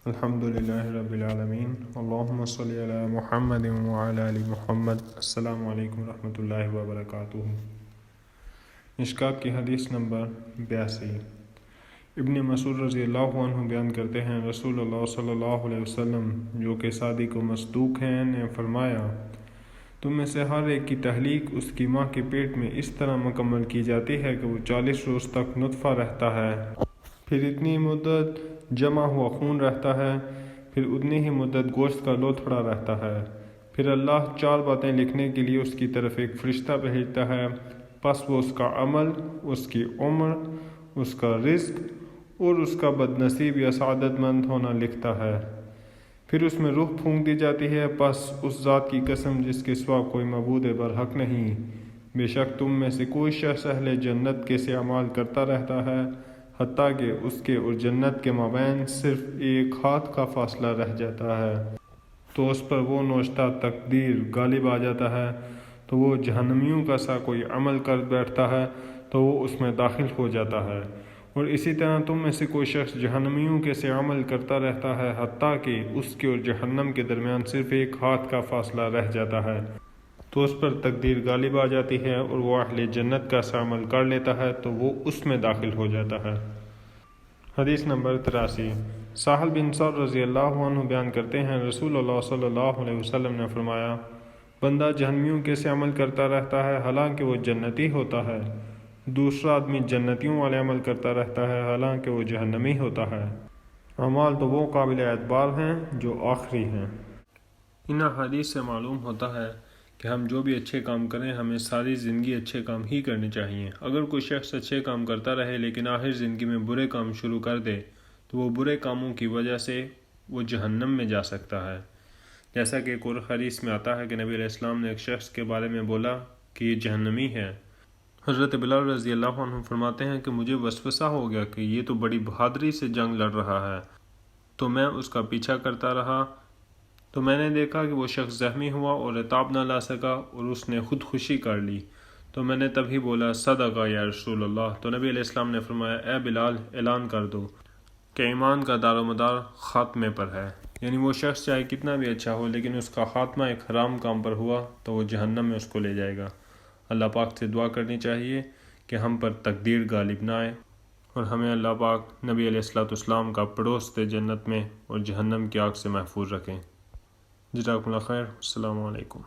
الحمدللہ رب العالمین، اللہم صلی علی محمد وعلی آل محمد۔ السلام علیکم ورحمۃ اللہ وبرکاتہ۔ مشکات کی حدیث نمبر 82۔ ابن مسعود رضی اللہ عنہ بیان کرتے ہیں، رسول اللہ صلی اللہ علیہ وسلم جو کہ صادق و مصدوق ہیں نے فرمایا، تم میں سے ہر ایک کی تحلیق اس کی ماں کے پیٹ میں اس طرح مکمل کی جاتی ہے کہ وہ 40 روز تک نطفہ رہتا ہے، پھر اتنی مدت جمع ہوا خون رہتا ہے، پھر اتنی ہی مدت گوشت کا لوتھڑا رہتا ہے، پھر اللہ 4 باتیں لکھنے کے لیے اس کی طرف ایک فرشتہ بھیجتا ہے، پس وہ اس کا عمل، اس کی عمر، اس کا رزق اور اس کا بدنصیب یا سعادت مند ہونا لکھتا ہے، پھر اس میں روح پھونک دی جاتی ہے، پس اس ذات کی قسم جس کے سوا کوئی معبود برحق نہیں، بے شک تم میں سے کوئی شخص اہل جنت کے سے اعمال کرتا رہتا ہے حتیٰ کہ اس کے اور جنت کے مابین صرف ایک ہاتھ کا فاصلہ رہ جاتا ہے، تو اس پر وہ نوشتہ تقدیر غالب آ جاتا ہے، تو وہ جہنمیوں کا سا کوئی عمل کر بیٹھتا ہے تو وہ اس میں داخل ہو جاتا ہے، اور اسی طرح تم میں سے کوئی شخص جہنمیوں کے سے عمل کرتا رہتا ہے حتیٰ کہ اس کے اور جہنم کے درمیان صرف ایک ہاتھ کا فاصلہ رہ جاتا ہے، تو اس پر تقدیر غالب آ جاتی ہے اور وہ اہل جنت کا سا عمل کر لیتا ہے تو وہ اس میں داخل ہو جاتا ہے۔ حدیث نمبر 83۔ سہل بن سعد رضی اللہ عنہ بیان کرتے ہیں، رسول اللہ صلی اللہ علیہ وسلم نے فرمایا، بندہ جہنمیوں کے سے عمل کرتا رہتا ہے حالانکہ وہ جنتی ہوتا ہے، دوسرا آدمی جنتیوں والے عمل کرتا رہتا ہے حالانکہ وہ جہنمی ہوتا ہے، اعمال تو وہ قابل اعتبار ہیں جو آخری ہیں۔ ان حدیث سے معلوم ہوتا ہے کہ ہم جو بھی اچھے کام کریں ہمیں ساری زندگی اچھے کام ہی کرنے چاہیے۔ اگر کوئی شخص اچھے کام کرتا رہے لیکن آخر زندگی میں برے کام شروع کر دے تو وہ برے کاموں کی وجہ سے وہ جہنم میں جا سکتا ہے، جیسا کہ ایک اور حدیث میں آتا ہے کہ نبی علیہ السلام نے ایک شخص کے بارے میں بولا کہ یہ جہنمی ہے۔ حضرت بلال رضی اللہ عنہ فرماتے ہیں کہ مجھے وسوسہ ہو گیا کہ یہ تو بڑی بہادری سے جنگ لڑ رہا ہے، تو میں اس کا پیچھا کرتا رہا، تو میں نے دیکھا کہ وہ شخص زخمی ہوا اور عتاب نہ لا سکا اور اس نے خودکشی کر لی، تو میں نے تبھی بولا صدقہ یا رسول اللہ، تو نبی علیہ السلام نے فرمایا، اے بلال اعلان کر دو کہ ایمان کا دار و مدار خاتمے پر ہے، یعنی وہ شخص چاہے کتنا بھی اچھا ہو لیکن اس کا خاتمہ ایک حرام کام پر ہوا تو وہ جہنم میں اس کو لے جائے گا۔ اللہ پاک سے دعا کرنی چاہیے کہ ہم پر تقدیر غالب نہ آئے اور ہمیں اللہ پاک نبی علیہ السلام کا پڑوس دے جنت میں اور جہنم کی آگ سے محفوظ رکھیں۔ جزاکم اللہ خیر، السلام علیکم۔